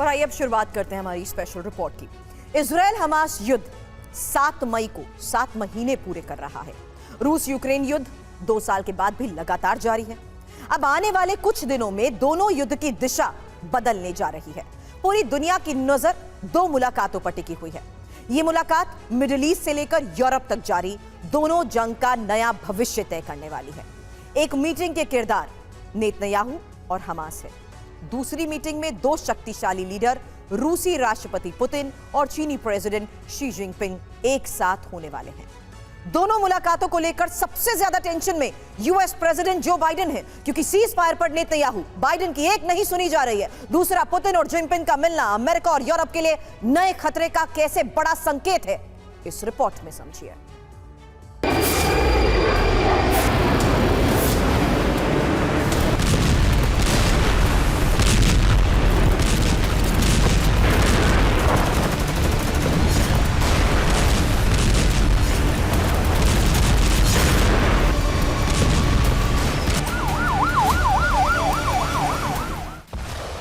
और आइए अब शुरुआत करते हैं हमारी स्पेशल रिपोर्ट की। इजराइल हमास युद्ध 7 मई को 7 महीने पूरे कर रहा है। रूस यूक्रेन युद्ध 2 साल के बाद भी लगातार जारी है। अब आने वाले कुछ दिनों में दोनों युद्ध की दिशा बदलने जा रही है। पूरी दुनिया की नजर 2 मुलाकातों पर टिकी हुई है। ये मुलाकात मिडिल ईस्ट से लेकर यूरोप तक जारी दोनों जंग का नया भविष्य तय करने वाली है। एक मीटिंग के किरदार नेतन्याहू और हमास है। दूसरी मीटिंग में 2 शक्तिशाली लीडर रूसी राष्ट्रपति पुतिन और चीनी प्रेसिडेंट शी जिनपिंग एक साथ होने वाले हैं। दोनों मुलाकातों को लेकर सबसे ज्यादा टेंशन में यूएस प्रेसिडेंट जो बाइडेन है, क्योंकि सीज फायर पर नेतन्याहू बाइडेन की एक नहीं सुनी जा रही है। दूसरा, पुतिन और जिनपिंग का मिलना अमेरिका और यूरोप के लिए नए खतरे का कैसे बड़ा संकेत है, इस रिपोर्ट में समझिए।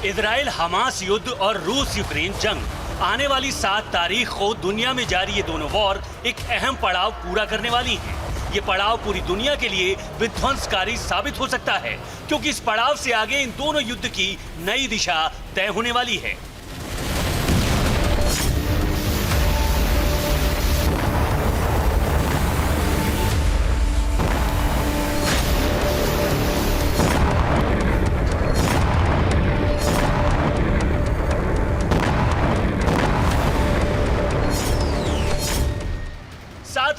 इजराइल हमास युद्ध और रूस यूक्रेन जंग आने वाली 7 तारीख को दुनिया में जारी ये दोनों वॉर एक अहम पड़ाव पूरा करने वाली हैं। ये पड़ाव पूरी दुनिया के लिए विध्वंसकारी साबित हो सकता है, क्योंकि इस पड़ाव से आगे इन दोनों युद्ध की नई दिशा तय होने वाली है।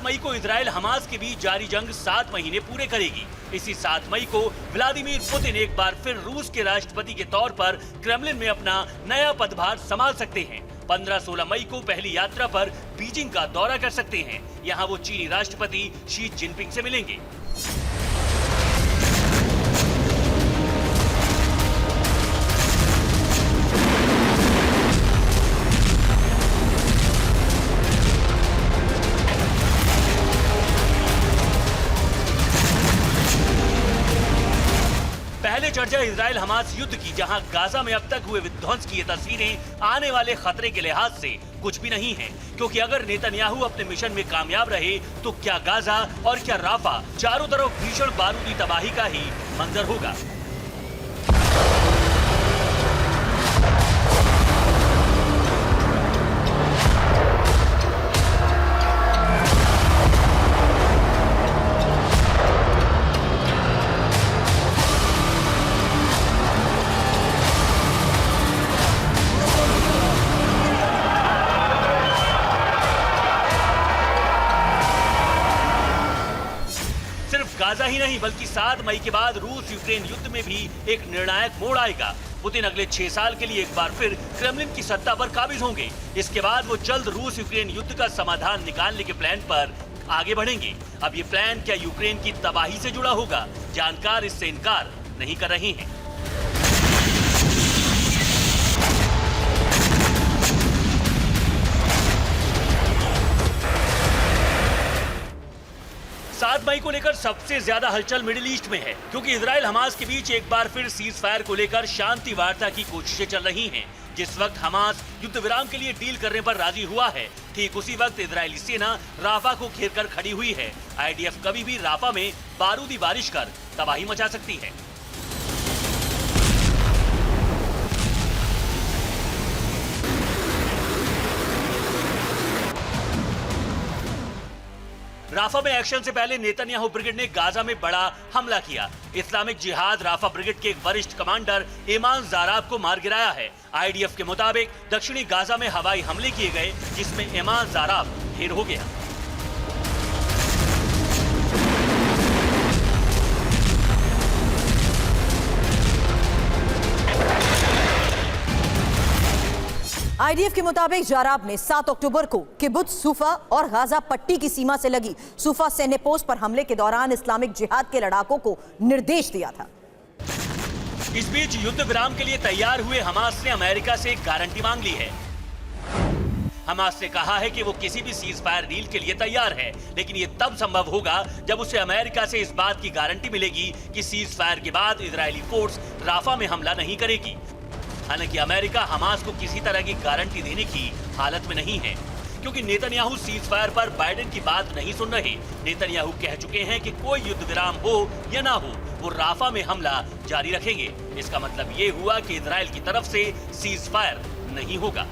मई को इजराइल हमास के बीच जारी जंग 7 महीने पूरे करेगी। इसी 7 मई को व्लादिमीर पुतिन एक बार फिर रूस के राष्ट्रपति के तौर पर क्रेमलिन में अपना नया पदभार संभाल सकते हैं। 15-16 मई को पहली यात्रा पर बीजिंग का दौरा कर सकते हैं। यहां वो चीनी राष्ट्रपति शी जिनपिंग से मिलेंगे। पहले चर्चा इजराइल हमास युद्ध की, जहां गाजा में अब तक हुए विध्वंस की ये तस्वीरें आने वाले खतरे के लिहाज से कुछ भी नहीं है, क्योंकि अगर नेतन्याहू अपने मिशन में कामयाब रहे तो क्या गाजा और क्या राफा चारों तरफ भीषण बारूदी तबाही का ही मंजर होगा। गाजा ही नहीं, बल्कि 7 मई के बाद रूस यूक्रेन युद्ध में भी एक निर्णायक मोड़ आएगा। पुतिन अगले 6 साल के लिए एक बार फिर क्रेमलिन की सत्ता पर काबिज होंगे। इसके बाद वो जल्द रूस यूक्रेन युद्ध का समाधान निकालने के प्लान पर आगे बढ़ेंगे। अब ये प्लान क्या यूक्रेन की तबाही से जुड़ा होगा? जानकार इससे इनकार नहीं कर रहे हैं। मई को लेकर सबसे ज्यादा हलचल मिडिल ईस्ट में है, क्योंकि इजराइल हमास के बीच एक बार फिर सीज फायर को लेकर शांति वार्ता की कोशिशें चल रही हैं। जिस वक्त हमास युद्ध विराम के लिए डील करने पर राजी हुआ है, ठीक उसी वक्त इजरायली सेना राफा को घेर कर खड़ी हुई है। आईडीएफ कभी भी राफा में बारूदी बारिश कर तबाही मचा सकती है। राफा में एक्शन से पहले नेतन्याहू ब्रिगेड ने गाजा में बड़ा हमला किया। इस्लामिक जिहाद राफा ब्रिगेड के एक वरिष्ठ कमांडर ईमान ज़ाराब को मार गिराया है। आईडीएफ के मुताबिक दक्षिणी गाजा में हवाई हमले किए गए, जिसमें ईमान ज़ाराब ढेर हो गया। आईडीएफ के मुताबिक जाराब ने 7 अक्टूबर को किबुत्ज सूफा और गाजा पट्टी की सीमा से लगी सूफा सैन्य पोस्ट पर हमले के दौरान इस्लामिक जिहाद के लड़ाकों को निर्देश दिया था। इस बीच युद्ध विराम के लिए तैयार हुए हमास ने अमेरिका से एक गारंटी मांग ली है। हमास ने कहा है कि वो किसी भी सीज फायर डील के लिए तैयार है, लेकिन ये तब संभव होगा जब उसे अमेरिका से इस बात की गारंटी मिलेगी कि सीज फायर के बाद इजरायली फोर्स राफा में हमला नहीं करेगी। हालांकि अमेरिका हमास को किसी तरह की गारंटी देने की हालत में नहीं है, क्योंकि नेतन्याहू सीज फायर पर बाइडेन की बात नहीं सुन रहे। नेतन्याहू कह चुके हैं कि कोई युद्ध विराम हो या ना हो, वो राफा में हमला जारी रखेंगे। इसका मतलब ये हुआ कि इजराइल की तरफ से सीज फायर नहीं होगा।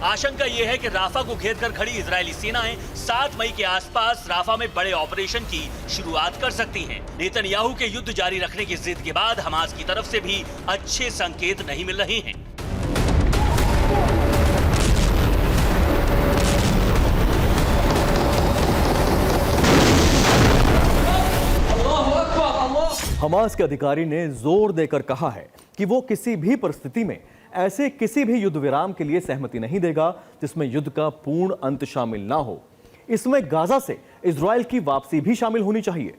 आशंका यह है कि राफा को घेर कर खड़ी इजरायली सेनाएं 7 मई के आसपास राफा में बड़े ऑपरेशन की शुरुआत कर सकती हैं। नेतन्याहू के युद्ध जारी रखने की जिद के बाद हमास की तरफ से भी अच्छे संकेत नहीं मिल रहे हैं। हमास के अधिकारी ने जोर देकर कहा है कि वो किसी भी परिस्थिति में ऐसे किसी भी युद्ध विराम के लिए सहमति नहीं देगा जिसमें युद्ध का पूर्ण अंत शामिल ना हो। इसमें गाजा से इजराइल की वापसी भी शामिल होनी चाहिए।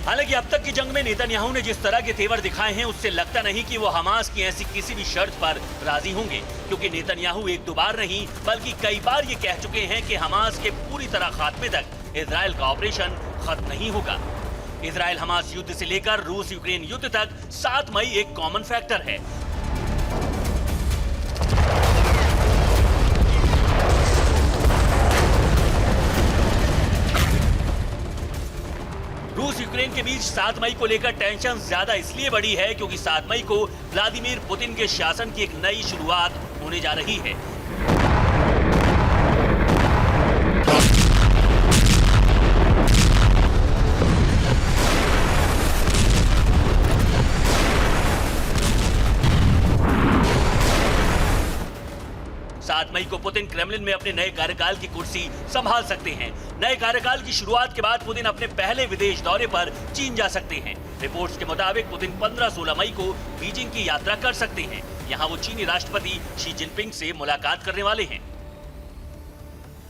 हालांकि अब तक की जंग में नेतन्याहू ने जिस तरह के तेवर दिखाए हैं, उससे लगता नहीं कि वो हमास की ऐसी किसी भी शर्त पर राजी होंगे, क्योंकि नेतन्याहू एक दो बार नहीं बल्कि कई बार ये कह चुके हैं कि हमास के पूरी तरह खात्मे तक इजराइल का ऑपरेशन खत्म नहीं होगा। इजराइल हमास युद्ध से लेकर रूस यूक्रेन युद्ध तक 7 मई एक कॉमन फैक्टर है। रूस यूक्रेन के बीच 7 मई को लेकर टेंशन ज्यादा इसलिए बढ़ी है क्योंकि 7 मई को व्लादिमीर पुतिन के शासन की एक नई शुरुआत होने जा रही है। मई को पुतिन क्रेमलिन में अपने नए कार्यकाल की कुर्सी संभाल सकते हैं। नए कार्यकाल की शुरुआत के बाद पुतिन अपने पहले विदेश दौरे पर चीन जा सकते हैं। रिपोर्ट्स के मुताबिक पुतिन 15-16 मई को बीजिंग की यात्रा कर सकते हैं। यहां वो चीनी राष्ट्रपति शी जिनपिंग से मुलाकात करने वाले हैं।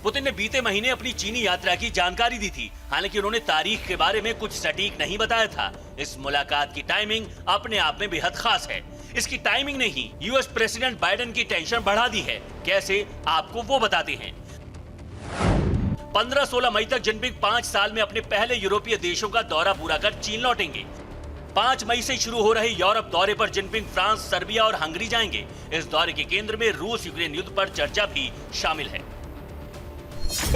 पुतिन ने बीते महीने अपनी चीनी यात्रा की जानकारी दी थी, हालांकि उन्होंने तारीख के बारे में कुछ सटीक नहीं बताया था। इस मुलाकात की टाइमिंग अपने आप में बेहद खास है। इसकी टाइमिंग ने ही यूएस प्रेसिडेंट बाइडेन की टेंशन बढ़ा दी है। कैसे, आपको वो बताते हैं। 15-16 मई तक जिनपिंग 5 साल में अपने पहले यूरोपीय देशों का दौरा पूरा कर चीन लौटेंगे। 5 मई से शुरू हो रहे यूरोप दौरे पर जिनपिंग फ्रांस, सर्बिया और हंगरी जाएंगे। इस दौरे के केंद्र में रूस यूक्रेन युद्ध पर चर्चा भी शामिल है।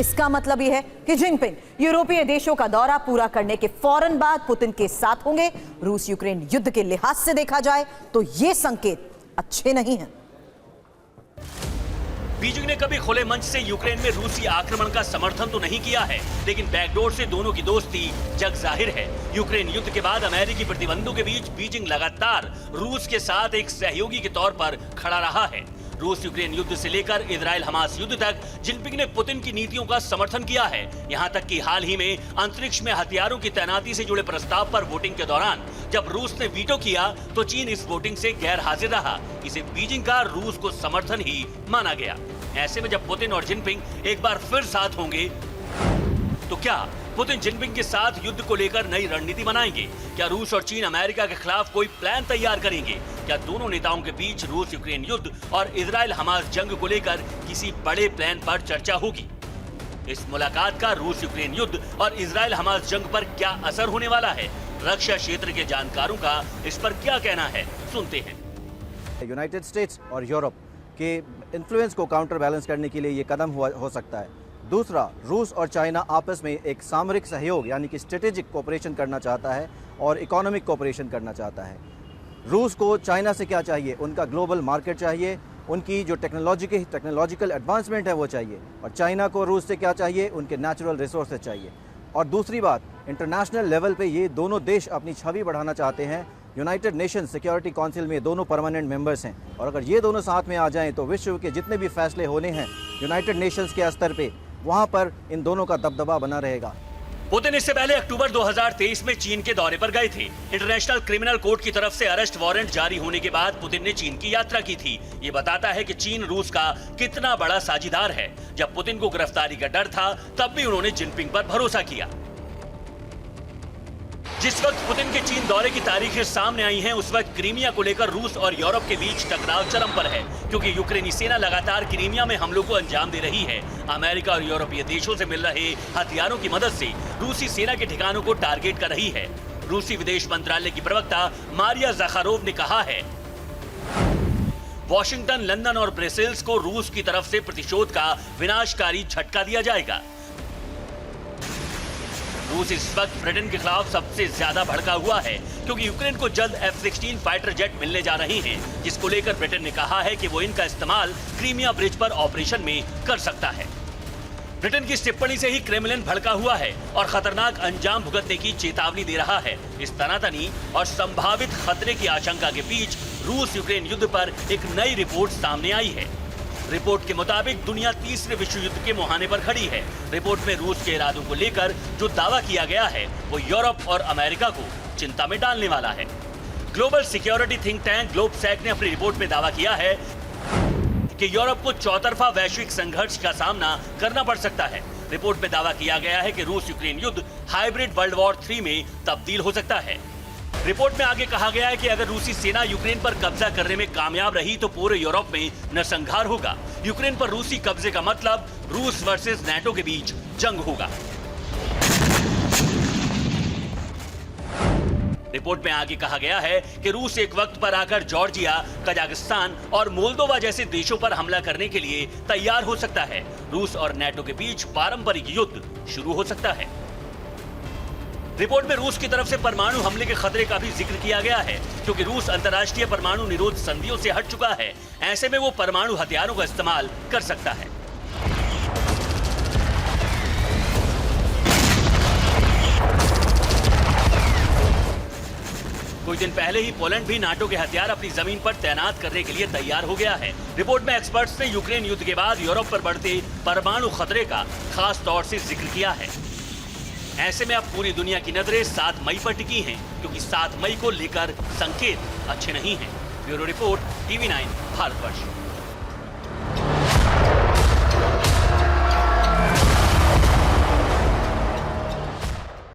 इसका मतलब यह है कि जिनपिंग यूरोपीय देशों का दौरा पूरा करने के फौरन बाद पुतिन के साथ होंगे। रूस यूक्रेन युद्ध के लिहाज से देखा जाए तो ये संकेत अच्छे नहीं हैं। बीजिंग ने कभी खुले मंच से यूक्रेन में रूसी आक्रमण का समर्थन तो नहीं किया है, लेकिन बैकडोर से दोनों की दोस्ती जग जाहिर है। यूक्रेन युद्ध के बाद अमेरिकी प्रतिबंधों के बीच बीजिंग लगातार रूस के साथ एक सहयोगी के तौर पर खड़ा रहा है। रूस यूक्रेन युद्ध से लेकर इजराइल हमास युद्ध तक जिनपिंग ने पुतिन की नीतियों का समर्थन किया है। यहां तक कि हाल ही में अंतरिक्ष में हथियारों की तैनाती से जुड़े प्रस्ताव पर वोटिंग के दौरान जब रूस ने वीटो किया तो चीन इस वोटिंग से गैर हाजिर रहा। इसे बीजिंग का रूस को समर्थन ही माना गया। ऐसे में जब पुतिन और जिनपिंग एक बार फिर साथ होंगे तो क्या पुतिन जिनपिंग के साथ युद्ध को लेकर नई रणनीति बनाएंगे? क्या रूस और चीन अमेरिका के खिलाफ कोई प्लान तैयार करेंगे? क्या दोनों नेताओं के बीच रूस यूक्रेन युद्ध और इजराइल हमास जंग को लेकर किसी बड़े प्लान पर चर्चा होगी? इस मुलाकात का रूस यूक्रेन युद्ध और इजराइल हमास जंग पर क्या असर होने वाला है? रक्षा क्षेत्र के जानकारों का इस पर क्या कहना है, सुनते हैं। यूनाइटेड स्टेट्स और यूरोप के इन्फ्लुएंस को काउंटर बैलेंस करने के लिए ये कदम हो सकता है। दूसरा, रूस और चाइना आपस में एक सामरिक सहयोग यानी कि स्ट्रेटेजिक कोऑपरेशन करना चाहता है और इकोनॉमिक कोऑपरेशन करना चाहता है। रूस को चाइना से क्या चाहिए? उनका ग्लोबल मार्केट चाहिए, उनकी जो टेक्नोलॉजिकल एडवांसमेंट है वो चाहिए। और चाइना को रूस से क्या चाहिए? उनके नेचुरल रिसोर्सेज चाहिए। और दूसरी बात, इंटरनेशनल लेवल पे ये दोनों देश अपनी छवि बढ़ाना चाहते हैं। यूनाइटेड नेशन सिक्योरिटी काउंसिल में दोनों परमानेंट मेंबर्स हैं और अगर ये दोनों साथ में आ जाएं तो विश्व के जितने भी फैसले होने हैं यूनाइटेड नेशंस के स्तर पे, वहां पर इन दोनों का दबदबा बना रहेगा। पुतिन इससे पहले अक्टूबर 2023 में चीन के दौरे पर गए थे। इंटरनेशनल क्रिमिनल कोर्ट की तरफ से अरेस्ट वारंट जारी होने के बाद पुतिन ने चीन की यात्रा की थी। ये बताता है कि चीन रूस का कितना बड़ा साझीदार है। जब पुतिन को गिरफ्तारी का डर था तब भी उन्होंने जिनपिंग पर भरोसा किया। जिस वक्त पुतिन के चीन दौरे की तारीखें सामने आई हैं, उस वक्त क्रीमिया को लेकर रूस और यूरोप के बीच टकराव चरम पर है, क्योंकि यूक्रेनी सेना लगातार क्रीमिया में हमलों को अंजाम दे रही है। अमेरिका और यूरोपीय देशों से मिल रहे हथियारों की मदद से रूसी सेना के ठिकानों को टारगेट कर रही है। रूसी विदेश मंत्रालय की प्रवक्ता मारिया ज़खारोव ने कहा है, वॉशिंगटन, लंदन और ब्रसेल्स को रूस की तरफ से प्रतिशोध का विनाशकारी झटका दिया जाएगा। रूस इस वक्त ब्रिटेन के खिलाफ सबसे ज्यादा भड़का हुआ है क्योंकि यूक्रेन को जल्द F-16 फाइटर जेट मिलने जा रही हैं, जिसको लेकर ब्रिटेन ने कहा है कि वो इनका इस्तेमाल क्रीमिया ब्रिज पर ऑपरेशन में कर सकता है। ब्रिटेन की इस टिप्पणी से ही क्रेमलिन भड़का हुआ है और खतरनाक अंजाम भुगतने की चेतावनी दे रहा है। इस तनातनी और संभावित खतरे की आशंका के बीच रूस यूक्रेन युद्ध पर एक नई रिपोर्ट सामने आई है। रिपोर्ट के मुताबिक दुनिया तीसरे विश्व युद्ध के मुहाने पर खड़ी है। रिपोर्ट में रूस के इरादों को लेकर जो दावा किया गया है वो यूरोप और अमेरिका को चिंता में डालने वाला है। ग्लोबल सिक्योरिटी थिंक टैंक ग्लोबसैक ने अपनी रिपोर्ट में दावा किया है कि यूरोप को चौतरफा वैश्विक संघर्ष का सामना करना पड़ सकता है। रिपोर्ट में दावा किया गया है कि रूस यूक्रेन युद्ध हाइब्रिड वर्ल्ड वॉर 3 में तब्दील हो सकता है। रिपोर्ट में आगे कहा गया है कि अगर रूसी सेना यूक्रेन पर कब्जा करने में कामयाब रही तो पूरे यूरोप में नरसंहार होगा। यूक्रेन पर रूसी कब्जे का मतलब रूस वर्सेस नाटो के बीच जंग होगा। रिपोर्ट में आगे कहा गया है कि रूस एक वक्त पर आकर जॉर्जिया, कजाकिस्तान और मोल्दोवा जैसे देशों पर हमला करने के लिए तैयार हो सकता है। रूस और नाटो के बीच पारंपरिक युद्ध शुरू हो सकता है। रिपोर्ट में रूस की तरफ से परमाणु हमले के खतरे का भी जिक्र किया गया है, क्योंकि रूस अंतर्राष्ट्रीय परमाणु निरोध संधियों से हट चुका है। ऐसे में वो परमाणु हथियारों का इस्तेमाल कर सकता है। कुछ दिन पहले ही पोलैंड भी नाटो के हथियार अपनी जमीन पर तैनात करने के लिए तैयार हो गया है। रिपोर्ट में एक्सपर्ट्स ने यूक्रेन युद्ध के बाद यूरोप पर बढ़ते परमाणु खतरे का खास तौर से जिक्र किया है। ऐसे में अब पूरी दुनिया की नजरें 7 मई पर टिकी हैं, क्योंकि 7 मई को लेकर संकेत अच्छे नहीं हैं। Bureau report, TV9 Bharatvarsh.